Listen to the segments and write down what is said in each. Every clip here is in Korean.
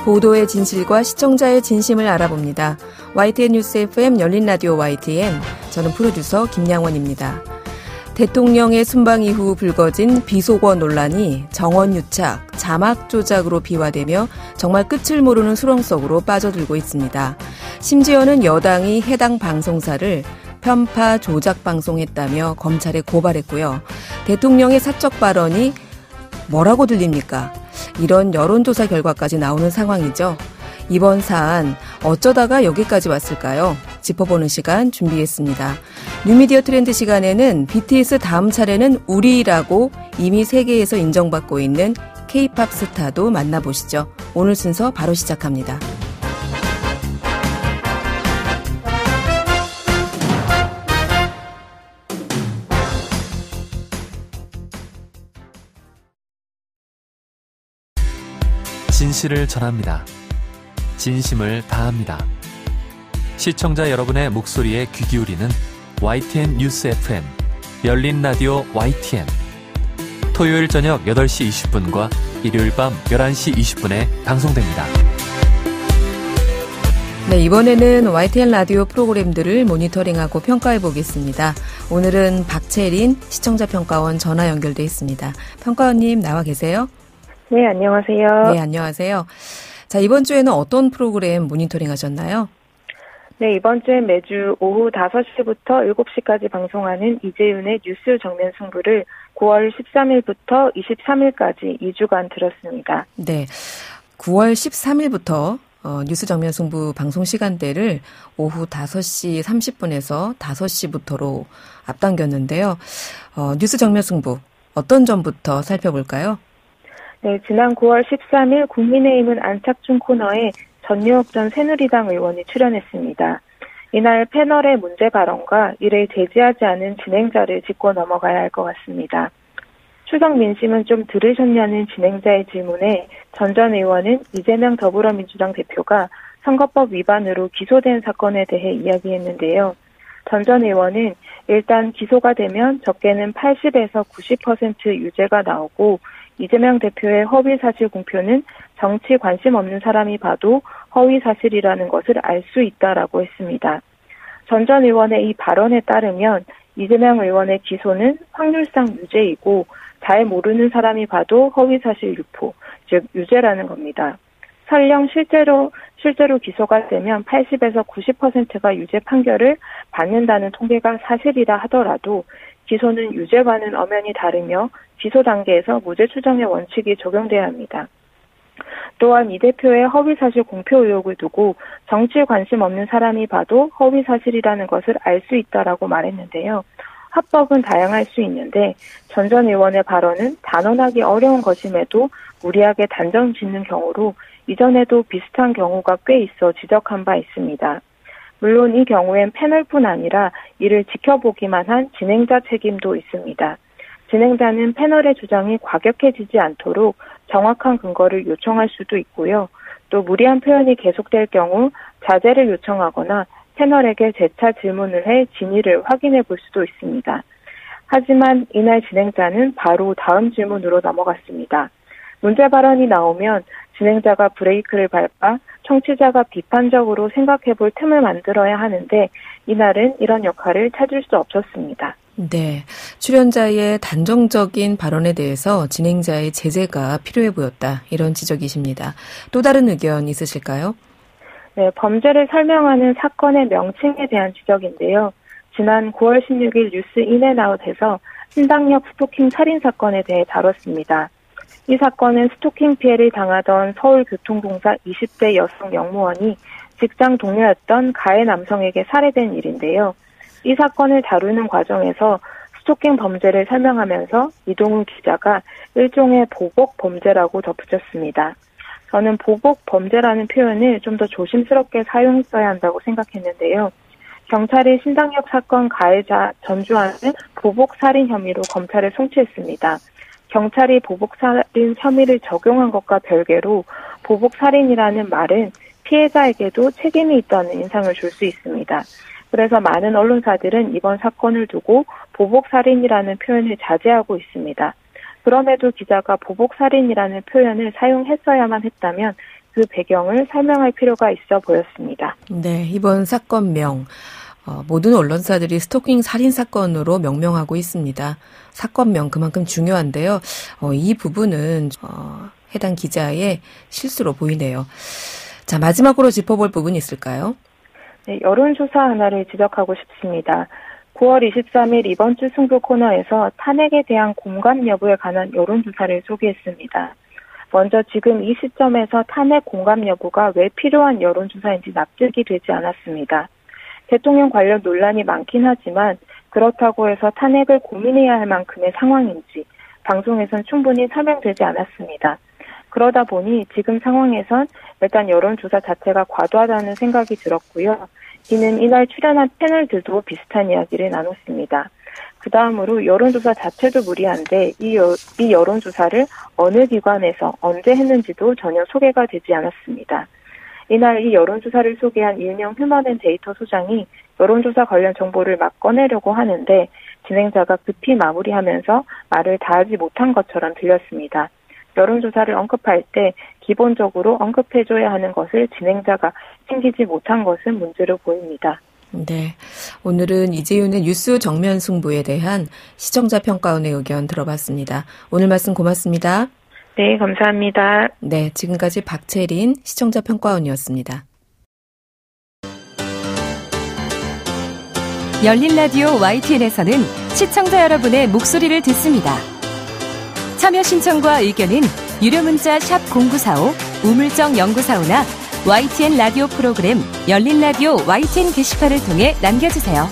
보도의 진실과 시청자의 진심을 알아봅니다. YTN 뉴스 FM 열린 라디오 YTN, 저는 프로듀서 김양원입니다. 대통령의 순방 이후 불거진 비속어 논란이 정원 유착, 자막 조작으로 비화되며 정말 끝을 모르는 수렁 속으로 빠져들고 있습니다. 심지어는 여당이 해당 방송사를 편파 조작 방송했다며 검찰에 고발했고요. 대통령의 사적 발언이 뭐라고 들립니까? 이런 여론조사 결과까지 나오는 상황이죠. 이번 사안 어쩌다가 여기까지 왔을까요? 짚어보는 시간 준비했습니다. 뉴미디어 트렌드 시간에는 BTS 다음 차례는 우리라고 이미 세계에서 인정받고 있는 K-팝 스타도 만나보시죠. 오늘 순서 바로 시작합니다. 진실을 전합니다. 진심을 다합니다. 시청자 여러분의 목소리에 귀 기울이는 YTN 뉴스 FM 열린 라디오 YTN, 토요일 저녁 8시 20분과 일요일 밤 11시 20분에 방송됩니다. 네, 이번에는 YTN 라디오 프로그램들을 모니터링하고 평가해 보겠습니다. 오늘은 박채린 시청자평가원 전화 연결돼 있습니다. 평가원님 나와 계세요? 네, 안녕하세요. 네, 안녕하세요. 자, 이번 주에는 어떤 프로그램 모니터링 하셨나요? 네, 이번 주엔 매주 오후 5시부터 7시까지 방송하는 이재윤의 뉴스 정면 승부를 9월 13일부터 23일까지 2주간 들었습니다. 네, 9월 13일부터 뉴스 정면 승부 방송 시간대를 오후 5시 30분에서 5시부터로 앞당겼는데요. 뉴스 정면 승부 어떤 점부터 살펴볼까요? 네, 지난 9월 13일 국민의힘은 안착준 코너에 전유혁 전 새누리당 의원이 출연했습니다. 이날 패널의 문제 발언과 이를 제지하지 않은 진행자를 짚고 넘어가야 할 것 같습니다. 추석 민심은 좀 들으셨냐는 진행자의 질문에 전 의원은 이재명 더불어민주당 대표가 선거법 위반으로 기소된 사건에 대해 이야기했는데요. 전 의원은 일단 기소가 되면 적게는 80에서 90% 유죄가 나오고 이재명 대표의 허위사실 공표는 정치 관심 없는 사람이 봐도 허위사실이라는 것을 알 수 있다라고 했습니다. 전 의원의 이 발언에 따르면 이재명 의원의 기소는 확률상 유죄이고 잘 모르는 사람이 봐도 허위사실 유포, 즉 유죄라는 겁니다. 설령 실제로 기소가 되면 80에서 90%가 유죄 판결을 받는다는 통계가 사실이라 하더라도 기소는 유죄와는 엄연히 다르며 기소 단계에서 무죄 추정의 원칙이 적용돼야 합니다. 또한 이 대표의 허위사실 공표 의혹을 두고 정치에 관심 없는 사람이 봐도 허위사실이라는 것을 알 수 있다라고 말했는데요. 합법은 다양할 수 있는데 전 의원의 발언은 단언하기 어려운 것임에도 무리하게 단정 짓는 경우로 이전에도 비슷한 경우가 꽤 있어 지적한 바 있습니다. 물론 이 경우엔 패널뿐 아니라 이를 지켜보기만 한 진행자 책임도 있습니다. 진행자는 패널의 주장이 과격해지지 않도록 정확한 근거를 요청할 수도 있고요. 또 무리한 표현이 계속될 경우 자제를 요청하거나 패널에게 재차 질문을 해 진위를 확인해 볼 수도 있습니다. 하지만 이날 진행자는 바로 다음 질문으로 넘어갔습니다. 문제 발언이 나오면 진행자가 브레이크를 밟아 청취자가 비판적으로 생각해 볼 틈을 만들어야 하는데 이날은 이런 역할을 찾을 수 없었습니다. 네, 출연자의 단정적인 발언에 대해서 진행자의 제재가 필요해 보였다. 이런 지적이십니다. 또 다른 의견 있으실까요? 네, 범죄를 설명하는 사건의 명칭에 대한 지적인데요. 지난 9월 16일 뉴스 인앤아웃에서 신당역 스토킹 살인 사건에 대해 다뤘습니다. 이 사건은 스토킹 피해를 당하던 서울교통공사 20대 여성 영무원이 직장 동료였던 가해 남성에게 살해된 일인데요. 이 사건을 다루는 과정에서 스토킹 범죄를 설명하면서 이동훈 기자가 일종의 보복 범죄라고 덧붙였습니다. 저는 보복 범죄라는 표현을 좀 더 조심스럽게 사용했어야 한다고 생각했는데요. 경찰이 신당역 사건 가해자 전주환을 보복살인 혐의로 검찰에 송치했습니다. 경찰이 보복살인 혐의를 적용한 것과 별개로 보복살인이라는 말은 피해자에게도 책임이 있다는 인상을 줄 수 있습니다. 그래서 많은 언론사들은 이번 사건을 두고 보복살인이라는 표현을 자제하고 있습니다. 그럼에도 기자가 보복살인이라는 표현을 사용했어야만 했다면 그 배경을 설명할 필요가 있어 보였습니다. 네, 이번 사건명 모든 언론사들이 스토킹 살인 사건으로 명명하고 있습니다. 사건명 그만큼 중요한데요. 이 부분은 해당 기자의 실수로 보이네요. 자, 마지막으로 짚어볼 부분이 있을까요? 네, 여론조사 하나를 지적하고 싶습니다. 9월 23일 이번 주 승부 코너에서 탄핵에 대한 공감 여부에 관한 여론조사를 소개했습니다. 먼저 지금 이 시점에서 탄핵 공감 여부가 왜 필요한 여론조사인지 납득이 되지 않았습니다. 대통령 관련 논란이 많긴 하지만 그렇다고 해서 탄핵을 고민해야 할 만큼의 상황인지 방송에선 충분히 설명되지 않았습니다. 그러다 보니 지금 상황에선 일단 여론조사 자체가 과도하다는 생각이 들었고요. 이는 이날 출연한 패널들도 비슷한 이야기를 나눴습니다. 그 다음으로 여론조사 자체도 무리한데 이 여론조사를 어느 기관에서 언제 했는지도 전혀 소개가 되지 않았습니다. 이날 이 여론조사를 소개한 일명 휴먼앤데이터 소장이 여론조사 관련 정보를 막 꺼내려고 하는데 진행자가 급히 마무리하면서 말을 다하지 못한 것처럼 들렸습니다. 여론조사를 언급할 때 기본적으로 언급해줘야 하는 것을 진행자가 챙기지 못한 것은 문제로 보입니다. 네, 오늘은 이재윤의 뉴스 정면 승부에 대한 시청자 평가원의 의견 들어봤습니다. 오늘 말씀 고맙습니다. 네, 감사합니다. 네, 지금까지 박채린 시청자 평가원이었습니다. 열린 라디오 YTN에서는 시청자 여러분의 목소리를 듣습니다. 참여 신청과 의견은 유료 문자 샵 0945, 우물정 0945나 YTN 라디오 프로그램 열린 라디오 YTN 게시판을 통해 남겨주세요.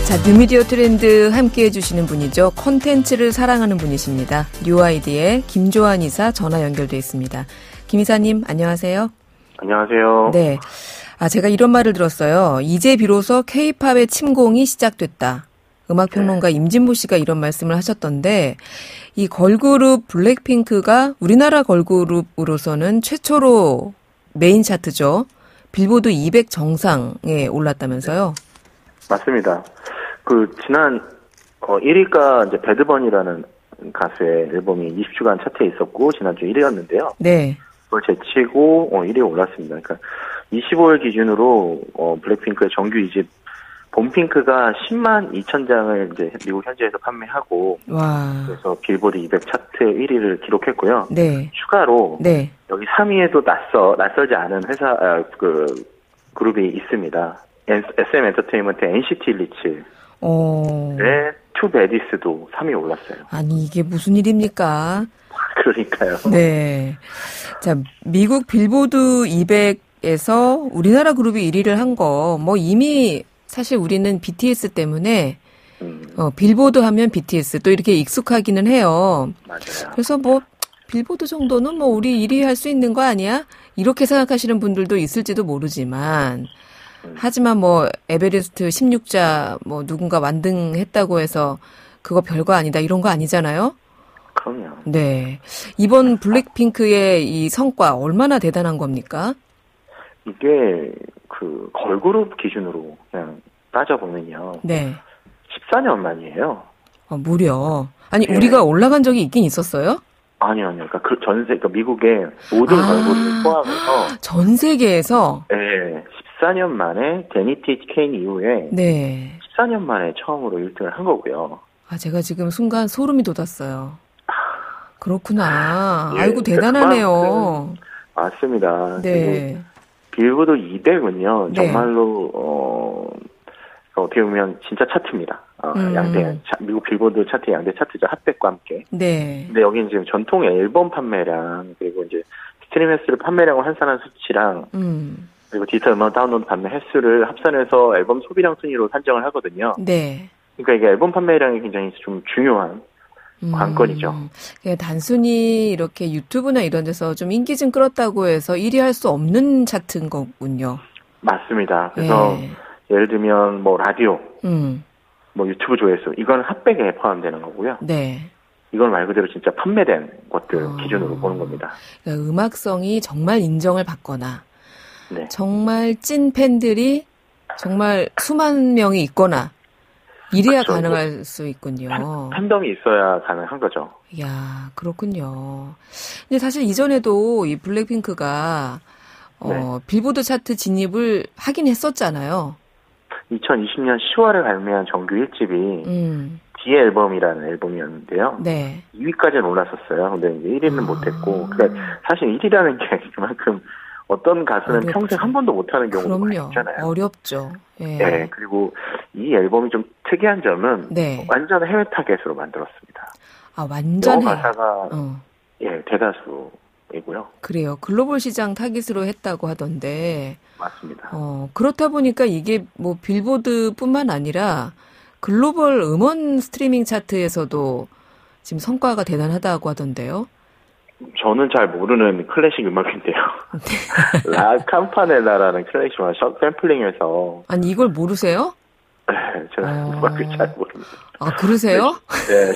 자, 뉴미디어 트렌드 함께 해주시는 분이죠. 콘텐츠를 사랑하는 분이십니다. 뉴아이디의 김조한 이사 전화 연결돼 있습니다. 김 이사님, 안녕하세요. 안녕하세요. 네. 제가 이런 말을 들었어요. 이제 비로소 K-팝의 침공이 시작됐다. 음악평론가 임진모 씨가 이런 말씀을 하셨던데, 이 걸그룹 블랙핑크가 우리나라 걸그룹으로서는 최초로 메인 차트죠. 빌보드 200 정상에 올랐다면서요? 맞습니다. 지난 1위가 이제 배드번이라는 가수의 앨범이 20주간 차트에 있었고 지난주 1위였는데요. 네. 그걸 제치고 1위에 올랐습니다. 그러니까 25일 기준으로 블랙핑크의 정규 2집 봄핑크가 10만 2천 장을 이제 미국 현지에서 판매하고, 와. 그래서 빌보드 200 차트 1위를 기록했고요. 네. 추가로 네. 여기 3위에도 낯설지 않은 회사 그룹이 있습니다. SM 엔터테인먼트 NCT 리츠의 투 베디스도 3위에 올랐어요. 아니 이게 무슨 일입니까? 그러니까요. 네. 자, 미국 빌보드 200에서 우리나라 그룹이 1위를 한 거 이미 사실 우리는 BTS 때문에 빌보드 하면 BTS 또 이렇게 익숙하기는 해요. 맞아요. 그래서 빌보드 정도는 우리 1위 할 수 있는 거 아니야? 이렇게 생각하시는 분들도 있을지도 모르지만 하지만 에베레스트 16자 누군가 완등했다고 해서 그거 별거 아니다 이런 거 아니잖아요? 그럼요. 네. 이번 블랙핑크의 이 성과 얼마나 대단한 겁니까? 이게 걸그룹 기준으로 그냥 따져보면요. 네. 14년 만이에요. 무려. 아니, 네. 우리가 올라간 적이 있긴 있었어요? 아니요. 그러니까 그러니까 미국의 모든 걸그룹을 포함해서. 전 세계에서? 네. 14년 만에 데니티 케인 이후에. 네. 14년 만에 처음으로 1등을 한 거고요. 제가 지금 순간 소름이 돋았어요. 그렇구나. 예, 아이고, 대단하네요. 맞습니다. 네. 빌보드 200은요, 네. 정말로, 어떻게 보면 진짜 차트입니다. 미국 빌보드 차트 양대 차트죠. 핫백과 함께. 네. 근데 여기는 지금 전통 앨범 판매량, 그리고 이제 스트리밍 횟수를 판매량을 환산한 수치랑, 그리고 디지털 음악 다운로드 판매 횟수를 합산해서 앨범 소비량 순위로 산정을 하거든요. 네. 그러니까 이게 앨범 판매량이 굉장히 좀 중요한 관건이죠. 단순히 이렇게 유튜브나 이런 데서 좀 인기 좀 끌었다고 해서 1위 할 수 없는 차트인 거군요. 맞습니다. 그래서 예를 들면 라디오, 유튜브 조회수 이건 핫백에 포함되는 거고요. 네. 이건 말 그대로 진짜 판매된 것들 기준으로 보는 겁니다. 그러니까 음악성이 정말 인정을 받거나 네. 정말 찐 팬들이 정말 수만 명이 있거나 이래야 그렇죠. 가능할 수 있군요. 팬덤이 있어야 가능한 거죠. 이야, 그렇군요. 근데 사실 이전에도 이 블랙핑크가 빌보드 차트 진입을 하긴 했었잖아요. 2020년 10월에 발매한 정규 1집이 The 앨범이라는 앨범이었는데요. 네. 2위까지는 올랐었어요. 근데 이제 1위는 못했고, 그러니까 사실 1위라는 게 그만큼 어떤 가수는 어렵죠. 평생 한 번도 못하는 경우가 그럼요. 있잖아요. 어렵죠. 예. 네, 그리고 이 앨범이 좀 특이한 점은 네. 완전 해외 타겟으로 만들었습니다. 아, 완전 영어 가사가 예, 대다수이고요. 그래요. 글로벌 시장 타깃으로 했다고 하던데. 맞습니다. 그렇다 보니까 이게 뭐 빌보드뿐만 아니라 글로벌 음원 스트리밍 차트에서도 지금 성과가 대단하다고 하던데요. 저는 잘 모르는 클래식 음악인데요. 라 캠파넬라라는 클래식 음악 샘플링에서. 아니, 이걸 모르세요? 네, 제가 음악을 잘 모릅니다. 아, 그러세요? 네,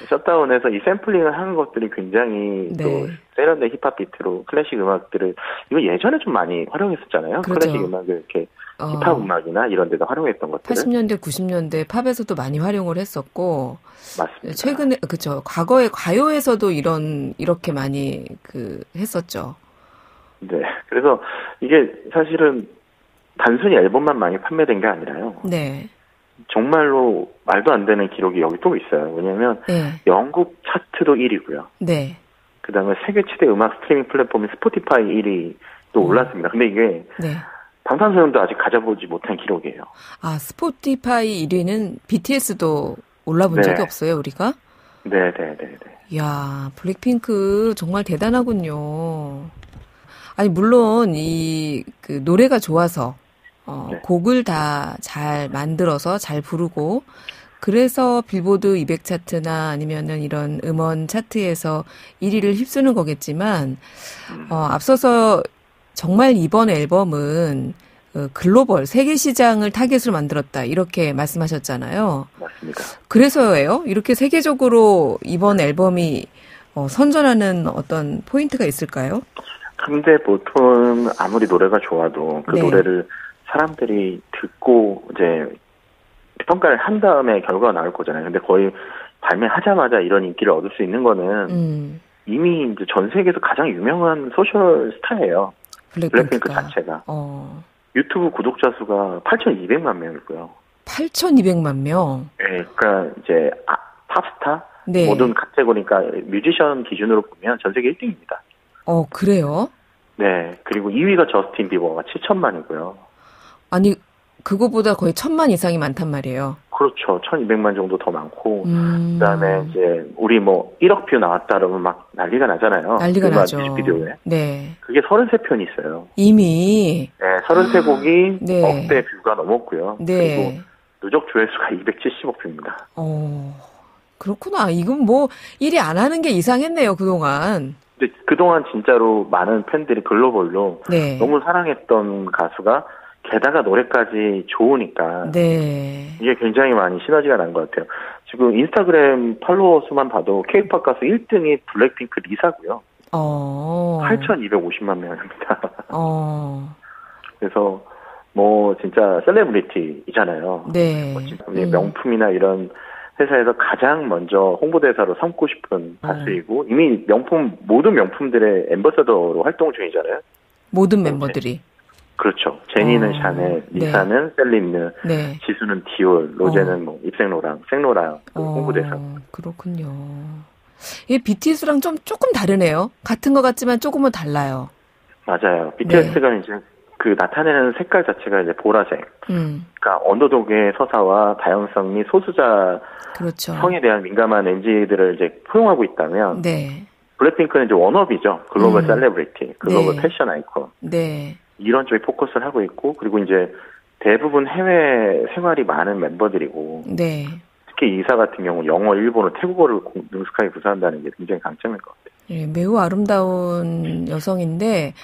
셧다운에서 이 샘플링을 하는 것들이 굉장히 네. 또 세련된 힙합 비트로 클래식 음악들을, 이거 예전에 좀 많이 활용했었잖아요. 그렇죠. 클래식 음악을 이렇게 힙합 음악이나 이런 데서 활용했던 것들을. 80년대, 90년대 팝에서도 많이 활용을 했었고. 맞습니다. 최근에, 그쵸. 과거에 가요에서도 이렇게 많이 했었죠. 네. 그래서 이게 사실은 단순히 앨범만 많이 판매된 게 아니라요. 네. 정말로 말도 안 되는 기록이 여기 또 있어요. 왜냐면 네. 영국 차트도 1위고요. 네. 그다음에 세계 최대 음악 스트리밍 플랫폼인 스포티파이 1위도 올랐습니다. 근데 이게 네. 방탄소년도 아직 가져보지 못한 기록이에요. 아, 스포티파이 1위는 BTS도 올라본 네. 적이 없어요, 우리가? 네. 이야, 블랙핑크 정말 대단하군요. 아니, 물론 노래가 좋아서 네. 곡을 다 잘 만들어서 잘 부르고 그래서 빌보드 200 차트나 아니면은 이런 음원 차트에서 1위를 휩쓰는 거겠지만 앞서서 정말 이번 앨범은 글로벌 세계 시장을 타겟으로 만들었다 이렇게 말씀하셨잖아요. 맞습니다. 그래서예요? 이렇게 세계적으로 이번 앨범이 선전하는 어떤 포인트가 있을까요? 근데 보통 아무리 노래가 좋아도 그 네. 노래를 사람들이 듣고 이제 평가를 한 다음에 결과가 나올 거잖아요. 근데 거의 발매하자마자 이런 인기를 얻을 수 있는 거는 이미 이제 전 세계에서 가장 유명한 소셜 스타예요. 블랙핑크 자체가. 유튜브 구독자 수가 8,200만 명이고요. 8,200만 명? 네, 그러니까 이제 팝스타? 네. 모든 카테고리니까 뮤지션 기준으로 보면 전 세계 1등입니다. 그래요? 네, 그리고 2위가 저스틴 비버가 7천만이고요. 아니, 그거보다 거의 1,000만 이상이 많단 말이에요. 그렇죠. 1,200만 정도 더 많고, 그다음에 이제 우리 1억 뷰 나왔다 그러면 막 난리가 나잖아요. 난리가 나죠. 뮤직비디오에. 네. 그게 33편이 있어요. 이미. 네, 33곡이 네. 억대 뷰가 넘었고요. 네. 그리고 누적 조회수가 270억 뷰입니다. 그렇구나. 이건 1위 안 하는 게 이상했네요, 그동안. 근데 그동안 진짜로 많은 팬들이 글로벌로 네. 너무 사랑했던 가수가 게다가 노래까지 좋으니까 네. 이게 굉장히 많이 시너지가 난 것 같아요. 지금 인스타그램 팔로워 수만 봐도 K-팝 가수 1등이 블랙핑크 리사고요. 8,250만 명입니다. 그래서 진짜 셀레브리티이잖아요. 네. 진짜 명품이나 이런 회사에서 가장 먼저 홍보대사로 삼고 싶은 가수이고 이미 모든 명품들의 앰버서더로 활동 중이잖아요. 모든 멤버들이. 그렇죠. 제니는 샤넬, 리사는 네. 셀린느, 네. 지수는 디올, 로제는 입생로랑, 생로랑 홍보대사. 그렇군요. 이게 BTS랑 조금 다르네요. 같은 것 같지만 조금은 달라요. 맞아요. BTS가 네. 이제 나타내는 색깔 자체가 이제 보라색. 그러니까 언더독의 서사와 다양성 및 소수자 그렇죠. 성에 대한 민감한 MZ들을 이제 포용하고 있다면, 네. 블랙핑크는 이제 원업이죠. 글로벌 셀레브리티, 글로벌 네. 패션 아이콘. 네. 이런 쪽에 포커스를 하고 있고, 그리고 이제 대부분 해외 생활이 많은 멤버들이고, 네. 특히 이사 같은 경우 영어, 일본어, 태국어를 능숙하게 구사한다는 게 굉장히 강점인 것 같아요. 네, 매우 아름다운 여성인데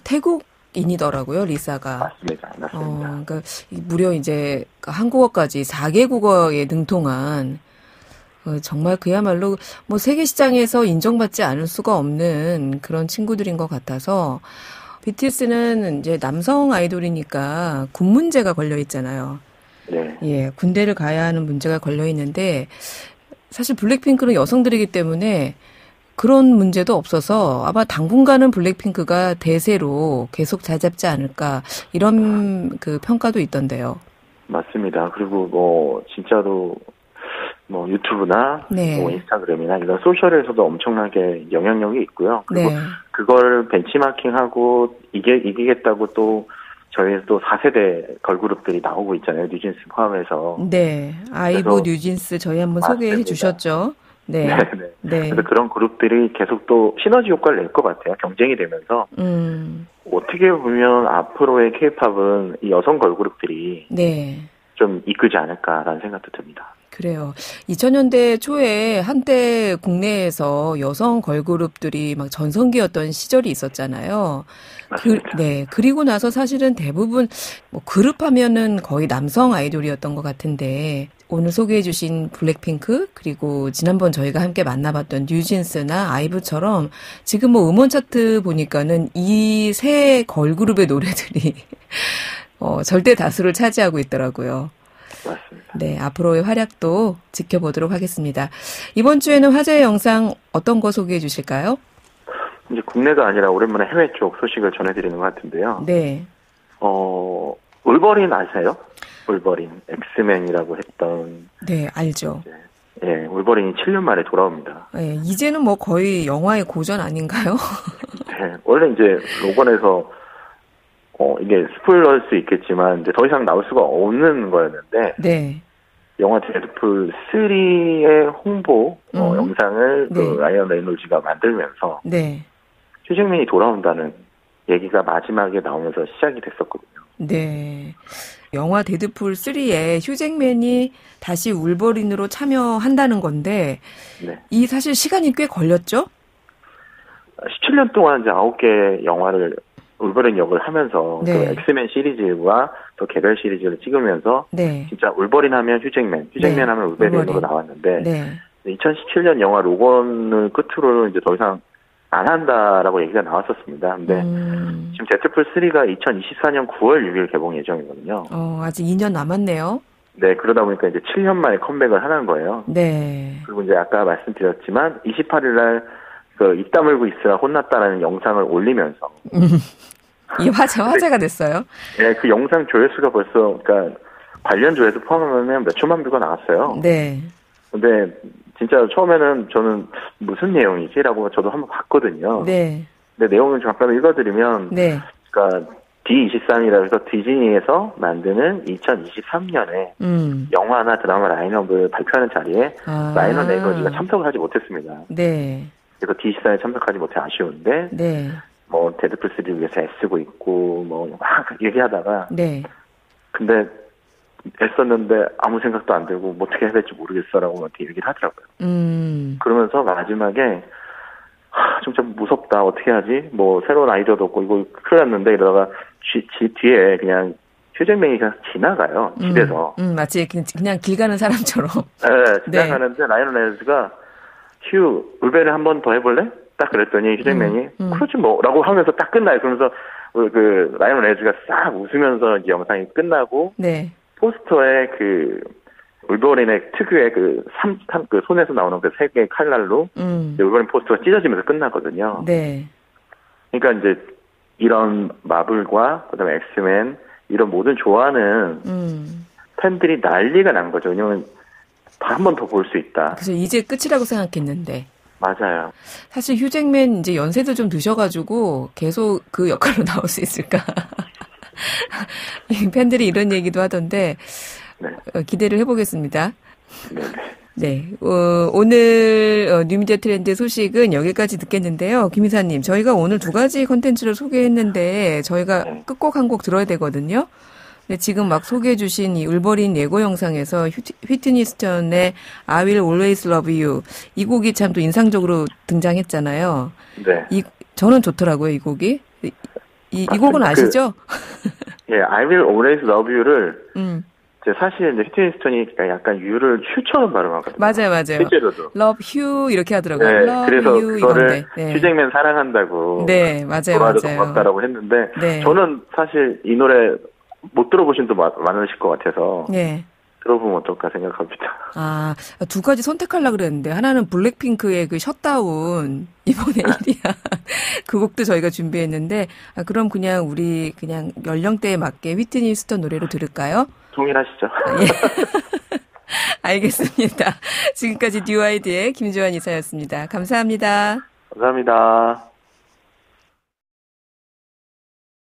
태국인이더라고요, 리사가. 맞습니다. 그러니까 무려 이제 한국어까지 4개 국어에 능통한 정말 그야말로 세계 시장에서 인정받지 않을 수가 없는 그런 친구들인 것 같아서. BTS는 이제 남성 아이돌이니까 군 문제가 걸려 있잖아요. 네. 예, 군대를 가야 하는 문제가 걸려 있는데 사실 블랙핑크는 여성들이기 때문에 그런 문제도 없어서 아마 당분간은 블랙핑크가 대세로 계속 잘 잡지 않을까 이런 그 평가도 있던데요. 맞습니다. 그리고 뭐 진짜로 뭐 유튜브나 네. 뭐 인스타그램이나 이런 소셜에서도 엄청나게 영향력이 있고요. 그리고 네. 그걸 벤치마킹하고 이기겠다고 또 저희 또 4세대 걸그룹들이 나오고 있잖아요. 뉴진스 포함해서. 네. 아이브 뉴진스 저희 한번 소개해 맞습니다. 주셨죠. 네. 네. 네. 그래서 그런 그룹들이 계속 또 시너지 효과를 낼 것 같아요. 경쟁이 되면서. 어떻게 보면 앞으로의 K-팝은 이 여성 걸그룹들이 네. 좀 이끄지 않을까라는 생각도 듭니다. 그래요. 2000년대 초에 한때 국내에서 여성 걸그룹들이 막 전성기였던 시절이 있었잖아요. 네. 그리고 나서 사실은 대부분 뭐 그룹 하면은 거의 남성 아이돌이었던 것 같은데 오늘 소개해 주신 블랙핑크 그리고 지난번 저희가 함께 만나봤던 뉴진스나 아이브처럼 지금 뭐 음원 차트 보니까는 이 세 걸그룹의 노래들이 절대 다수를 차지하고 있더라고요. 맞습니다. 네, 앞으로의 활약도 지켜보도록 하겠습니다. 이번 주에는 화제의 영상 어떤 거 소개해 주실까요? 이제 국내가 아니라 오랜만에 해외 쪽 소식을 전해드리는 것 같은데요. 네. 울버린 아세요? 울버린, 엑스맨이라고 했던. 네, 알죠. 예, 울버린이 7년 만에 돌아옵니다. 네, 이제는 뭐 거의 영화의 고전 아닌가요? 네, 원래 이제 로건에서 이게 스포일러일 수 있겠지만 이제 더 이상 나올 수가 없는 거였는데. 네. 영화 데드풀 3의 홍보 영상을 네. 그 라이언 레이놀즈가 만들면서 네. 휴잭맨이 돌아온다는 얘기가 마지막에 나오면서 시작이 됐었거든요. 네. 영화 데드풀 3에 휴잭맨이 다시 울버린으로 참여한다는 건데 네. 이 사실 시간이 꽤 걸렸죠? 17년 동안 이제 9개 영화를 울버린 역을 하면서 네. 그 엑스맨 시리즈와 또 개별 시리즈를 찍으면서 네. 진짜 울버린 하면 휴잭맨 네. 하면 울버린으로 울버린. 나왔는데 네. 2017년 영화 로건을 끝으로 이제 더 이상 안 한다라고 얘기가 나왔었습니다. 근데 지금 데드풀 3가 2024년 9월 6일 개봉 예정이거든요. 아직 2년 남았네요. 네, 그러다 보니까 이제 7년 만에 컴백을 하는 거예요. 네. 그리고 이제 아까 말씀드렸지만 28일 날 그 입 다물고 있으라 혼났다라는 영상을 올리면서 이 화제가 됐어요. 네, 그 영상 조회수가 벌써 그러니까 관련 조회수 포함하면 몇 천만 뷰가 나왔어요. 네. 근데 진짜 처음에는 저는 무슨 내용이지라고 저도 한번 봤거든요. 네. 근데 내용을 잠깐 읽어드리면, 네. 그러니까 D23이라고 해서 디즈니에서 만드는 2023년에 영화나 드라마 라인업을 발표하는 자리에 라이언 레이놀즈가 참석을 하지 못했습니다. 네. 그래서 D23에 참석하지 못해 아쉬운데, 네. 뭐 데드풀 3를 위해서 애쓰고 있고 뭐 막 얘기하다가, 네. 근데 애썼는데 아무 생각도 안 들고 뭐 어떻게 해야 될지 모르겠어라고 이렇게 얘기를 하더라고요. 그러면서 마지막에 좀 무섭다 어떻게 하지? 뭐 새로운 아이디어도 없고 이거 큰일 났는데 이러다가 뒤에 그냥 휴잭맨이 그냥 지나가요. 집에서. 마치 그냥 길 가는 사람처럼. 네, 지나가는데 라이언 레이놀즈가 휴 울베를 한 번 더 해볼래? 딱 그랬더니 휴잭맨이 그렇지 뭐라고 하면서 딱 끝나요. 그러면서 그 라이언 레이놀즈가 싹 웃으면서 이제 영상이 끝나고. 네. 포스터에 그 울버린의 특유의 그 손에서 나오는 그 세 개의 칼날로 울버린 포스터가 찢어지면서 끝나거든요. 네. 그러니까 이제 이런 마블과 그다음에 엑스맨 이런 모든 좋아하는 팬들이 난리가 난 거죠. 왜냐면 한 번 더 볼 수 있다. 그래서 이제 끝이라고 생각했는데. 맞아요. 사실 휴잭맨 이제 연세도 좀 드셔가지고 계속 그 역할로 나올 수 있을까. 팬들이 이런 얘기도 하던데 네. 기대를 해보겠습니다. 네. 오늘 뉴미디어 트렌드 소식은 여기까지 듣겠는데요. 김 이사님, 저희가 오늘 두 가지 콘텐츠를 소개했는데 저희가 끝곡 한 곡 들어야 되거든요. 근데 지금 막 소개해 주신 이 울버린 예고 영상에서 휘트니 스턴의 I Will Always Love You 이 곡이 참 또 인상적으로 등장했잖아요. 네. 저는 좋더라고요, 이 곡이. 이 곡은 아시죠? 예, I Will Always Love You를 사실 이제 휘트니 스턴이 약간 유를 휴처럼 발음하거든요. 맞아요. 실제로도. Love you 이렇게 하더라고요. 네, Love 그래서 you 그거를 네. 휴잭맨 사랑한다고. 네, 맞아요. 고맙다라고 했는데 네. 저는 사실 이 노래 못 들어보신 분도 많으실 것 같아서. 네. 들어보면 어떨까 생각합니다. 아, 두 가지 선택하려고 그랬는데 하나는 블랙핑크의 그 셧다운 이번에 1위야. 그 곡도 저희가 준비했는데 그럼 그냥 우리 그냥 연령대에 맞게 휘트니 휴스턴 노래로 들을까요? 동일하시죠? 예. 알겠습니다. 지금까지 뉴아이디의 김주환 이사였습니다. 감사합니다. 감사합니다.